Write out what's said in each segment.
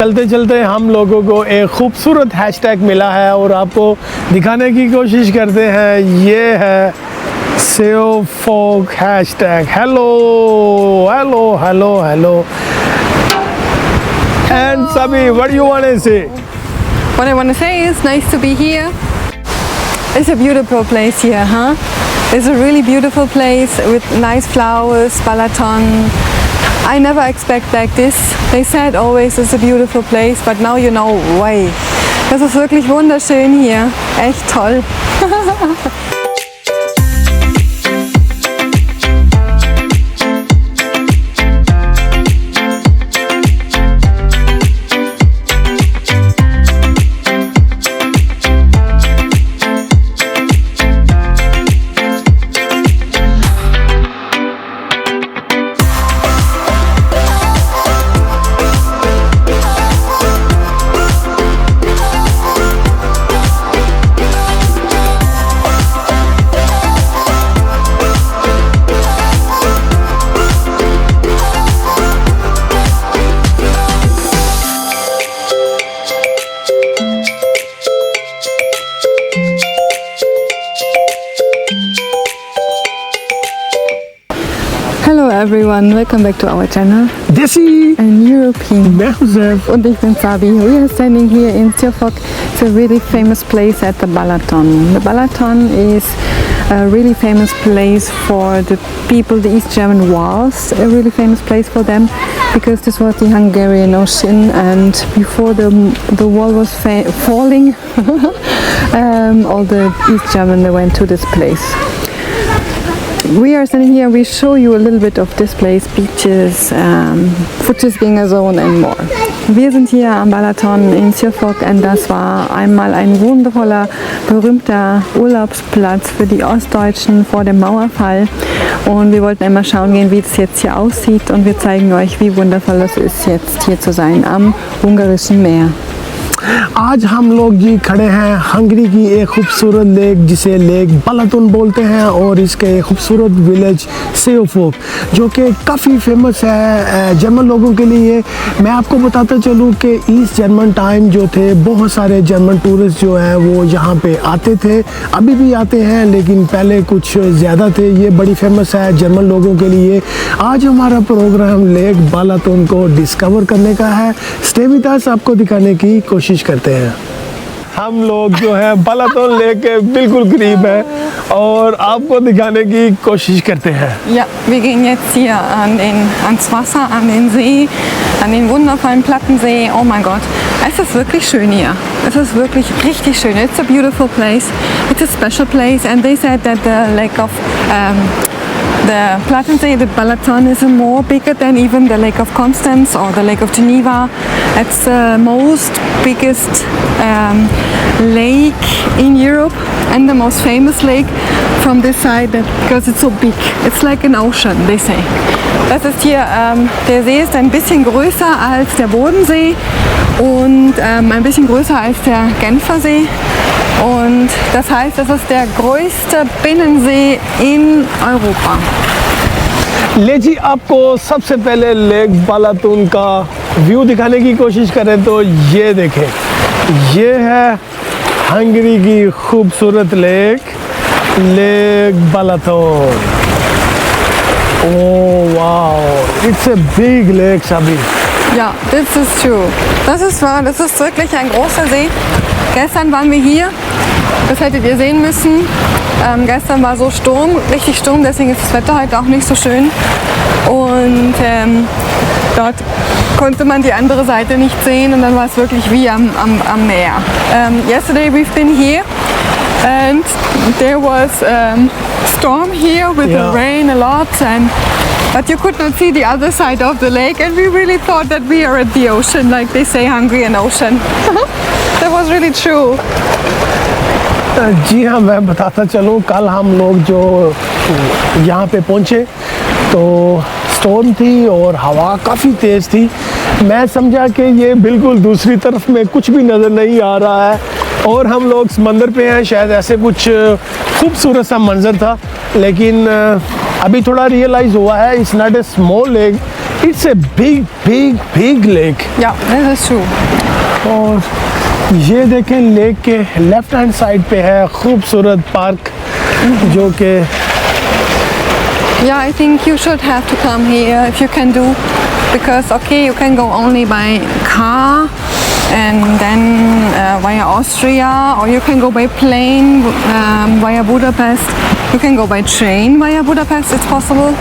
चलते चलते हम लोगों को एक खूबसूरत हैशटैग मिला है और आपको दिखाने की कोशिश करते हैं। ये है save folk hashtag. Hello hello hello hello and सभी, what you want to say? What I want to say is nice to be here. It's a beautiful place here, huh? It's a really beautiful place with nice flowers, Balaton. I never expect like this. They said always it's a beautiful place, but now you know why. Das ist wirklich wunderschön hier. Echt toll. Hello everyone, welcome back to our channel. देसी And European. मैं हूं ज़ैफ। Und ich bin Sabi. We are standing here in Sirfok. It's a really famous place at the Balaton. The Balaton is a really famous place for the people, the East German wars, a really famous place for them because this was the Hungarian Ocean, and before the wall was falling, all the East German, they went to this place. We are standing here, we show you a little bit of this place, beaches, Fußgänger zone and more. Wir sind hier am Balaton in Sirfok und das war einmal ein wundervoller, berühmter Urlaubsplatz für die Ostdeutschen vor dem Mauerfall. Und wir wollten einmal schauen gehen, wie es jetzt hier aussieht, und wir zeigen euch, wie wundervoll es ist, jetzt hier zu sein am Ungarischen Meer. आज हम लोग जी खड़े हैं Hungary की एक खूबसूरत lake जिसे lake बालातोन बोलते हैं, और इसके खूबसूरत विलेज सेवफोक जो कि काफ़ी फेमस है जर्मन लोगों के लिए। मैं आपको बताता चलूँ कि ईस्ट जर्मन टाइम जो थे, बहुत सारे जर्मन टूरिस्ट जो हैं वो यहाँ पे आते थे, अभी भी आते हैं, लेकिन पहले कुछ ज़्यादा थे। ये बड़ी फेमस है जर्मन लोगों के लिए। आज हमारा प्रोग्राम लेक बालातोन को डिस्कवर करने का है। स्टे विद अस, आपको दिखाने की कोशिश करते हैं। हम लोग जो है बालातोन लेक के बिल्कुल करीब है और आपको दिखाने की कोशिश करते हैं। Ja, wir gehen jetzt hier ans Wasser, an den See, an den wundervollen Plattensee. Oh mein Gott, es ist wirklich schön hier. Es ist wirklich richtig schön. It's a beautiful place. It's a special place, and they said that the lake of the Plattensee, the Balaton, is more bigger than even the Lake of Constance or the Lake of Geneva. It's the most biggest lake in Europe and the most famous lake from this side because it's so big. It's like an ocean, they say. Das ist hier, der See ist ein bisschen größer als der Bodensee und ein bisschen größer als der Genfersee. Und das heißt, das ist der größte Binnensee in Europa. ले जी, आपको सबसे पहले lake बालातोन का view दिखाने की कोशिश करें तो ये देखें, ये है हंगरी की खूबसूरत lake बालातोन। Oh wow, it's a big lake, Sabi. Ja, das ist true. Das ist wahr, das ist wirklich ein großer See. Gestern waren wir hier, das hättet ihr sehen müssen. Gestern war so Sturm, richtig Sturm, deswegen ist das Wetter heute auch nicht so schön. Und dort konnte man die andere Seite nicht sehen und dann war es wirklich wie am Meer. Yesterday we've been here and there was storm here with the rain a lot, but you could not see the other side of the lake, and we really thought that we are at the ocean, like they say, Hungarian Ocean. That was really true. जी हाँ, मैं बताता चलूँ, कल हम लोग जो यहाँ पे पहुँचे तो स्टॉर्म थी और हवा काफ़ी तेज़ थी। मैं समझा कि ये बिल्कुल दूसरी तरफ में कुछ भी नज़र नहीं आ रहा है और हम लोग समंदर पे हैं, शायद ऐसे कुछ खूबसूरत सा मंजर था। लेकिन अभी थोड़ा रियलाइज़ हुआ है, it's not a small lake, It's a big lake. Yeah, that is true. और ये देखें लेक के लेफ्ट हैंड साइड पे है खूबसूरत पार्क जो कि Yeah, I think you should have to come here if you can do, because okay, you can go only by car and then via Austria, or you can go by plane via Budapest. You can go by train via Budapest. It's possible.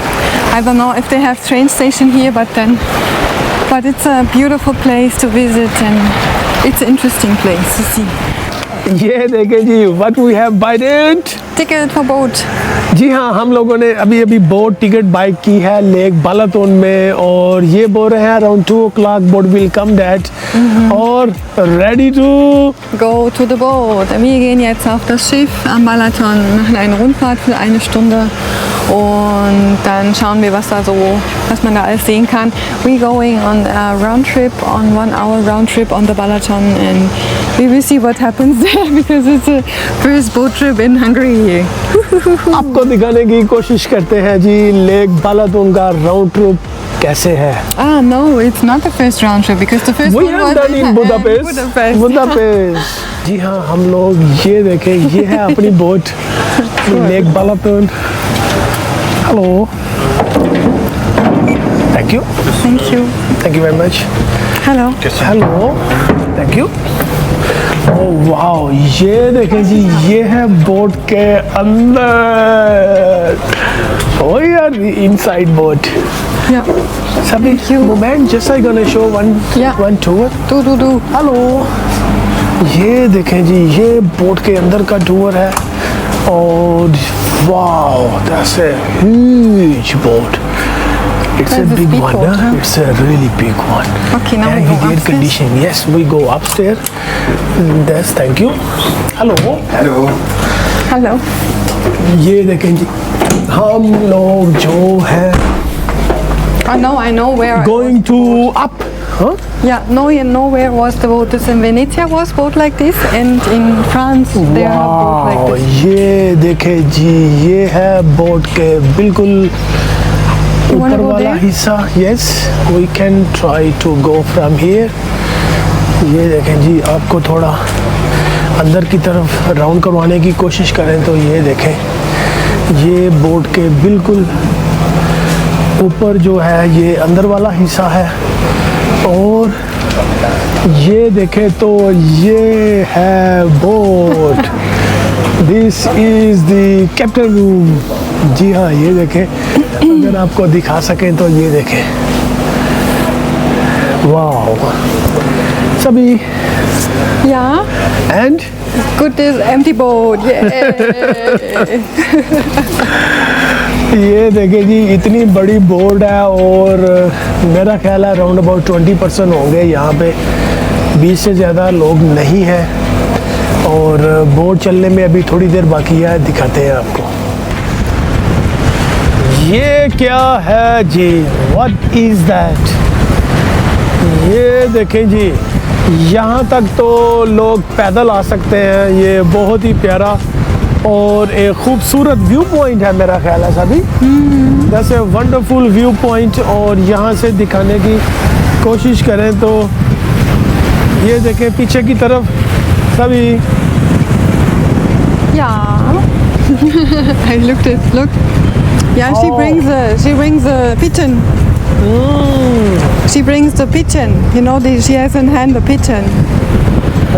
I don't know if they have train station here, but it's a beautiful place to visit and it's an interesting place to see. ये देखें जी what we have bought it. Ticket for boat. जी हाँ, हम लोगों ने अभी boat ticket bike की है lake बालातोन में, और ये बोल रहे हैं around 2 o'clock boat will come that और ready to Go to the boat. Wir gehen jetzt auf das Schiff am Balaton, machen eine Rundfahrt für 1 Stunde und dann schauen wir, was man da alles sehen kann. We're going on a round trip, on 1 hour round trip on the Balaton, and we will see what happens there because it's a first boat trip in Hungary. आपको दिखाने की कोशिश करते हैं जी lake बालातोन का round trip कैसे है. Ah, no, it's not the first round trip because the first We one have was done in Budapest. Budapest. जी हाँ, हम लोग ये देखें, ये है अपनी boat lake Balaton. Hello, thank you very much. Hello. Hello, thank you. Oh wow, ये देखें जी, ये है बोट के अंदर. ओ यार, इनसाइड बोट. Yeah. सभी moment just I gonna show one tour. Do. Hello, ये देखें जी, ये बोट के अंदर का टूर है और wow, that's a huge boat. It's a That's a big one, speedboat, huh? huh? It's a really big one. Okay, now we And go with air upstairs. condition. Yes, we go upstairs. Yes, thank you. Hello. Hello. ये देखें जी, हम लोग जो है Oh no, I know where. going to up, huh? Yeah, no, you know where was the boat? This in Venezia was boat like this, and in France they have boat like Wow, this. ये देखें जी, ये है boat के बिल्कुल wanna ऊपर go वाला there? हिस्सा. Yes, we can try to go from here. ये देखें जी, आपको थोड़ा अंदर की तरफ राउंड करवाने की कोशिश करें तो ये देखें, ये बोट के बिल्कुल ऊपर जो है ये अंदर वाला हिस्सा है, और ये देखें तो ये है boat. This is the captain room. जी हाँ, ये देखें, अगर आपको दिखा सकें तो ये देखें. वाओ सभी. Yeah, and good is empty boat. Yeah. ये देखें जी, इतनी बड़ी बोर्ड है और मेरा ख्याल है अराउंड अबाउट 20% होंगे यहाँ पे, 20 से ज़्यादा लोग नहीं हैं, और बोर्ड चलने में अभी थोड़ी देर बाकी है. दिखाते हैं आपको. ये क्या है जी, व्हाट इज़ दैट. ये देखें जी, यहाँ तक तो लोग पैदल आ सकते हैं. ये बहुत ही प्यारा और एक खूबसूरत व्यू पॉइंट है मेरा ख्याल है सभी. That's a wonderful view point, और यहाँ से दिखाने की कोशिश करें तो ये देखें पीछे की तरफ सभी. Yeah. I looked it. Look. Yeah, she brings a pigeon. She brings the pigeon. You know, she has in hand the pigeon.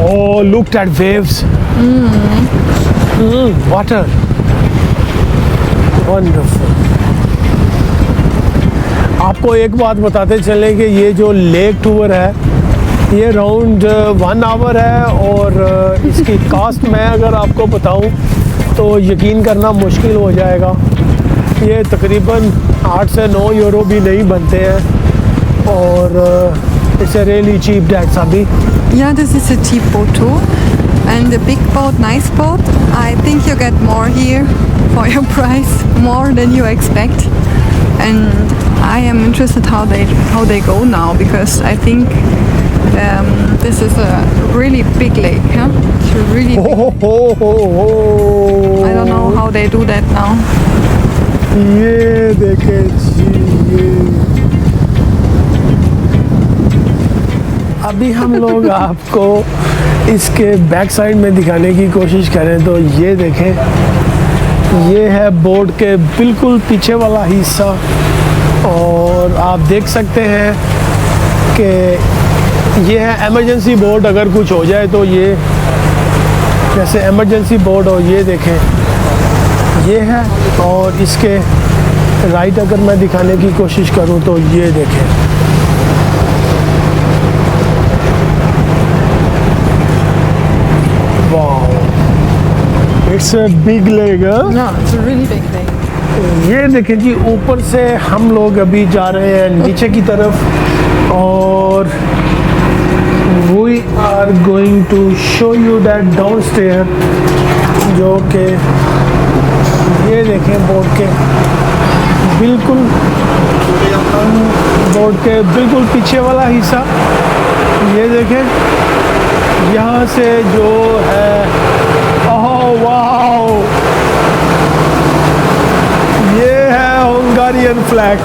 Oh, looked at waves. Water. Wonderful. आपको एक बात बताते चलें कि ये जो लेक टूर है ये अराउंड 1 hour है, और इसकी कास्ट मैं अगर आपको बताऊं तो यकीन करना मुश्किल हो जाएगा. ये तकरीबन 8 से 9 यूरो भी नहीं बनते हैं, और it's a really cheap date सभी. Yeah, this is a cheap boat too. And the big boat, nice boat, I think you get more here for your price, more than you expect. And I am interested how they go now, because I think this is a really big lake, huh? It's a really big. I don't know how they do that now. ये देखें जी, ये अभी हम लोग आपको इसके back side में दिखाने की कोशिश करें तो ये देखें, ये है बोर्ड के बिल्कुल पीछे वाला हिस्सा। और आप देख सकते हैं कि ये है इमरजेंसी बोर्ड, अगर कुछ हो जाए तो ये जैसे इमरजेंसी बोर्ड हो, ये देखें ये है। और इसके राइट अगर मैं दिखाने की कोशिश करूं तो ये देखें, wow, it's a big leg. No, it's a really big lake. ये देखें जी, ऊपर से हम लोग अभी जा रहे हैं नीचे की तरफ और we are going to show you that down stair, जो कि ये देखें बोर्ड के बिल्कुल पीछे वाला हिस्सा। ये देखें यहाँ से जो है, ओह वाओ, ये है हंगारियन फ्लैग।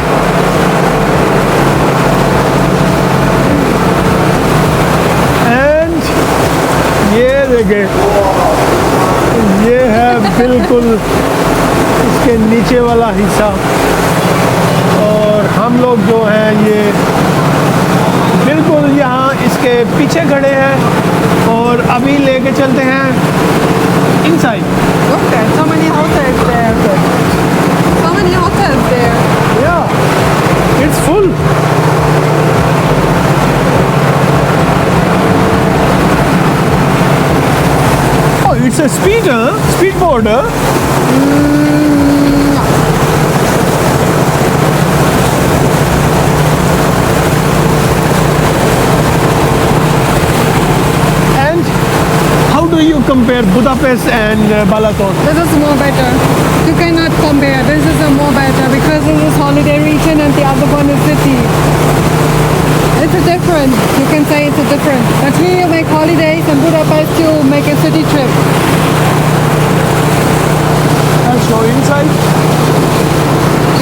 एंड ये देखें, ये है बिल्कुल इसके नीचे वाला हिस्सा। और हम लोग जो हैं ये बिल्कुल यहाँ इसके पीछे खड़े हैं और अभी लेके चलते हैं inside. Look, there's so many hotels there. So many hotels there. Yeah, it's full. Oh, it's a speedboat, huh? And how do you compare Budapest and Balaton? This is more better. You cannot compare. This is a more better because this is holiday region and the other one is city. It's a different. You can say it's a different. But here you make holidays, and Budapest you make a city trip. I'll show inside.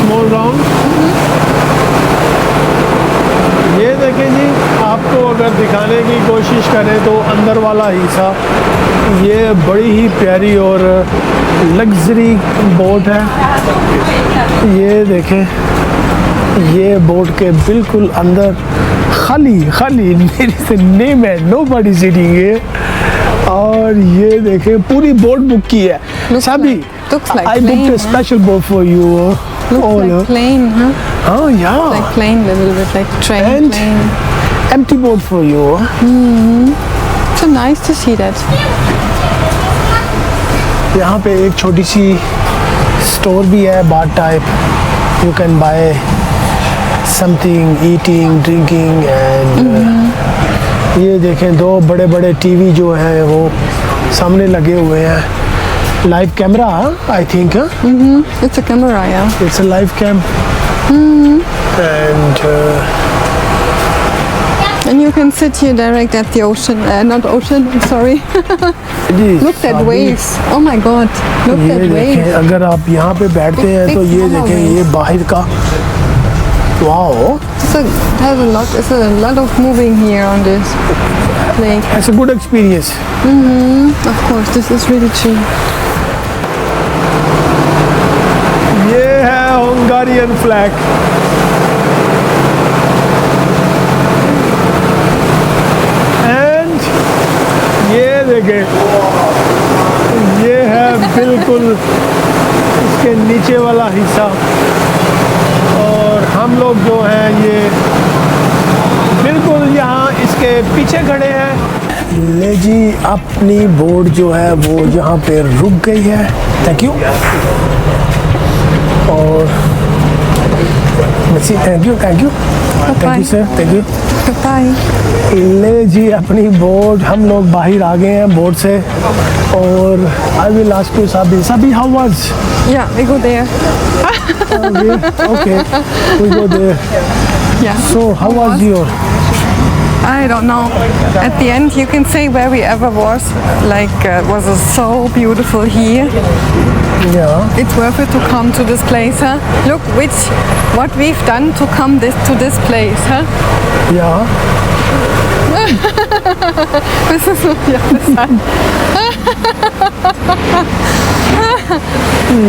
Small round. ये देखें जी, आपको अगर दिखाने की कोशिश करें तो अंदर वाला हिस्सा, ये बड़ी ही प्यारी और लग्जरी बोट है। ये देखें, ये बोट के बिल्कुल अंदर खाली मेरी से नेम है, नोबडी सिटिंग है। और ये देखें पूरी बोट बुक की है। सभी Looks like I booked plane, a special boat for you. Looks all, like plane, huh? Oh yeah. Like plane, a little bit like train. And Plane. empty boat for you. So nice to see that. यहाँ पे एक छोटी सी store भी है, bar type. You can buy something, eating, drinking and ये देखें दो बड़े बड़े टीवी जो हैं वो सामने लगे हुए हैं। Live camera, I think It's a camera, yeah. It's a live cam. And you can sit here direct at the ocean. Not ocean, I'm sorry. Look at waves. Oh my God. Look ये at देखें, waves. अगर आप यहाँ पे बैठते हैं तो ये देखें, ये बाहर का, wow, There's a lot of moving here on this lake. It's a good experience. Of course, this is really cheap. ये है हंगारियन फ्लैग। एंड ये देखें, ये है बिल्कुल इसके नीचे वाला हिस्सा। और हम लोग जो हैं ये बिल्कुल यहाँ इसके पीछे खड़े हैं। ले जी, अपनी बोट जो है वो यहाँ पे रुक गई है। Thank you. और thank you sir, thank you. Goodbye. ले जी, अपनी बोट, हम लोग बाहर आ गए हैं बोट से। और I will ask you Sabi, how was? Yeah, we go there. Okay, we go there. Yeah. So how was your? I don't know. At the end, you can say where we ever was. Like, was so beautiful here. Yeah. It's worth it to come to this place, huh? Look, what we've done to come to this place, huh? Yeah. This is on the other side.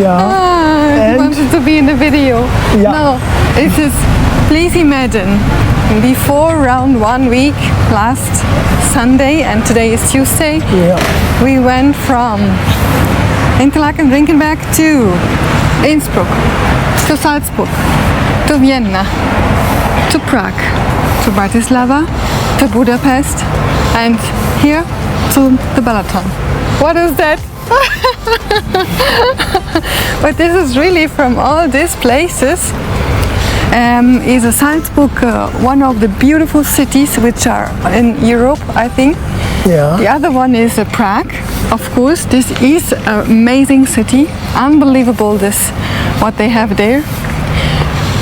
Yeah. You And- wanted to be in the video. Yeah. No, it is. Please imagine, before around 1 week, last Sunday, and today is Tuesday, Yeah. we went from Interlaken, Rinkenberg to Innsbruck, to Salzburg, to Vienna, to Prague, to Bratislava, to Budapest, and here to the Balaton. What is that? But this is really from all these places. Is a Salzburg one of the beautiful cities which are in Europe, I think. Yeah. The other one is Prague, of course. This is an amazing city, unbelievable this what they have there.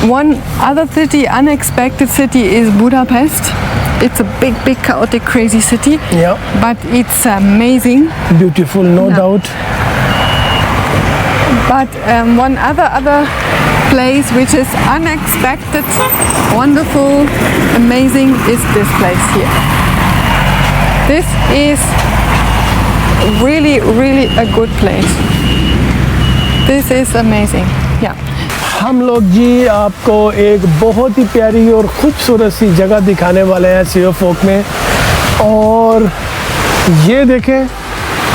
One other city, unexpected city, is Budapest. It's a big, chaotic, crazy city. Yeah. But it's amazing. Beautiful, no Yeah. doubt. But one other place which is unexpected, wonderful, amazing is this place here. This is really, really a good place. This is amazing. Yeah. हम लोग जी आपको एक बहुत ही प्यारी और ख़ूबसूरत सी जगह दिखाने वाले हैं सियोफोक में। और ये देखें,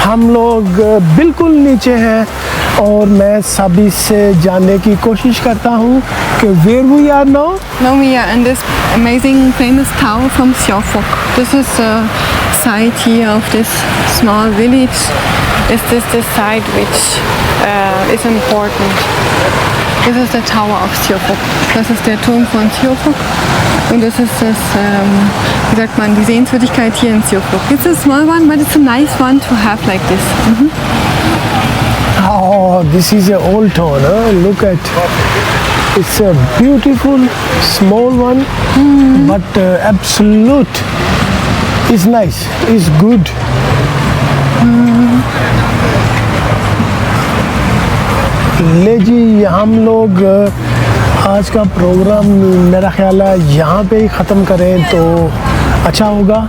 हम लोग बिल्कुल नीचे हैं और मैं सभी से जानने की कोशिश करता हूँ कि where we are now. Now we are in this amazing famous town from Siofok. This is the site here of this small village. Is this the site which is important? This is the tower of Siofok. Das ist der Turm von Siofok. Und das ist das, wie sagt man, die Sehenswürdigkeit hier in Siofok. It's a small one, but it's a nice one to have like this. Oh, this is an old town. Huh? Look at, it's a beautiful small one, but absolute is nice, is good. ले जी, हम लोग आज का programme मेरा ख्याल है यहाँ पे ही ख़त्म करें तो अच्छा होगा।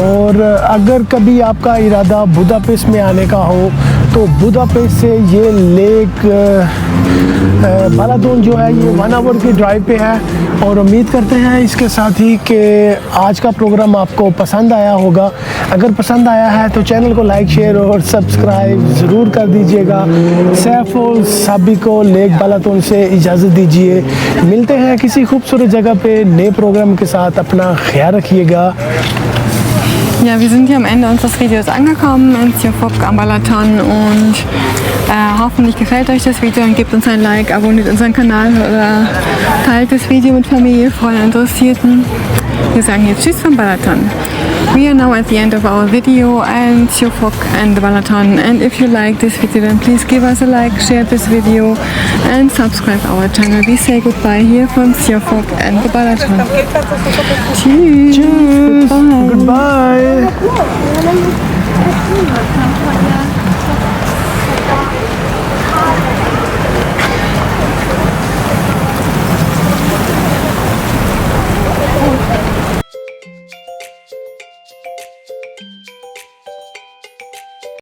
और अगर कभी आपका इरादा बुदापेस्ट में आने का हो तो बुदापेस्ट से ये लेक बालातोन जो है ये 1 आवर के ड्राइव पे है। और उम्मीद करते हैं इसके साथ ही कि आज का प्रोग्राम आपको पसंद आया होगा। अगर पसंद आया है तो चैनल को लाइक, शेयर और सब्सक्राइब ज़रूर कर दीजिएगा। सैफ और सभी को लेक बालातोन से इजाज़त दीजिए। मिलते हैं किसी खूबसूरत जगह पे नए प्रोग्राम के साथ। अपना ख्याल रखिएगा। Ja, wir sind hier am Ende unseres Videos angekommen in Siofok am Balaton und hoffentlich gefällt euch das Video und gebt uns ein Like, abonniert unseren Kanal oder teilt das Video mit Familie, Freunden, Interessierten. Wir sagen jetzt Tschüss vom Balaton. We are now at the end of our video and Siofok and the Balaton, and if you like this video then please give us a like, share this video and subscribe our channel. We say goodbye here from Siofok and the Balaton. Tschüss. Tschüss. Goodbye. Goodbye.